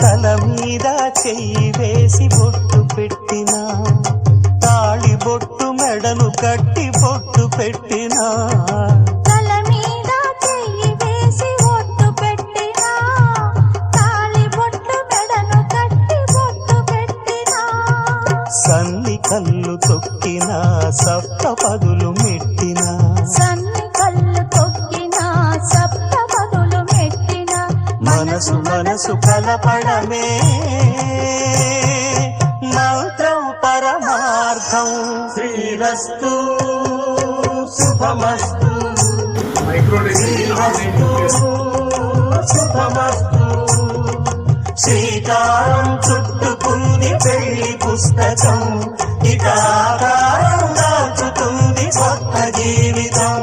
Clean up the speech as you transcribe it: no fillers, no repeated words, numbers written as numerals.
తల మీద చెయ్యి వేసి బొట్టు పెట్టినా, తాళి బొట్టు మెడను కట్టి బొట్టు పెట్టినా, తల మీద చెయ్యి వేసి బొట్టు పెట్టినా, తాళి బొట్టు మెడను కట్టి బొట్టు పెట్టినా, సన్ని కళ్ళు తొక్కినా సప్త పదులు మెట్టినా, సన్ని కళ్ళు తొక్కినా సప్త పదులు మెట్టినా, మనసు మనసు కలపడమే మంత్రం పరమార్థం. శ్రీరస్తు శుభమస్తు, శ్రీరస్తు శుభమస్తు. శ్రీకారం చుట్టుకుంది పెళ్లి పుస్తకం, ఇక ఆకారం దాచుతుంది కొత్త జీవితం.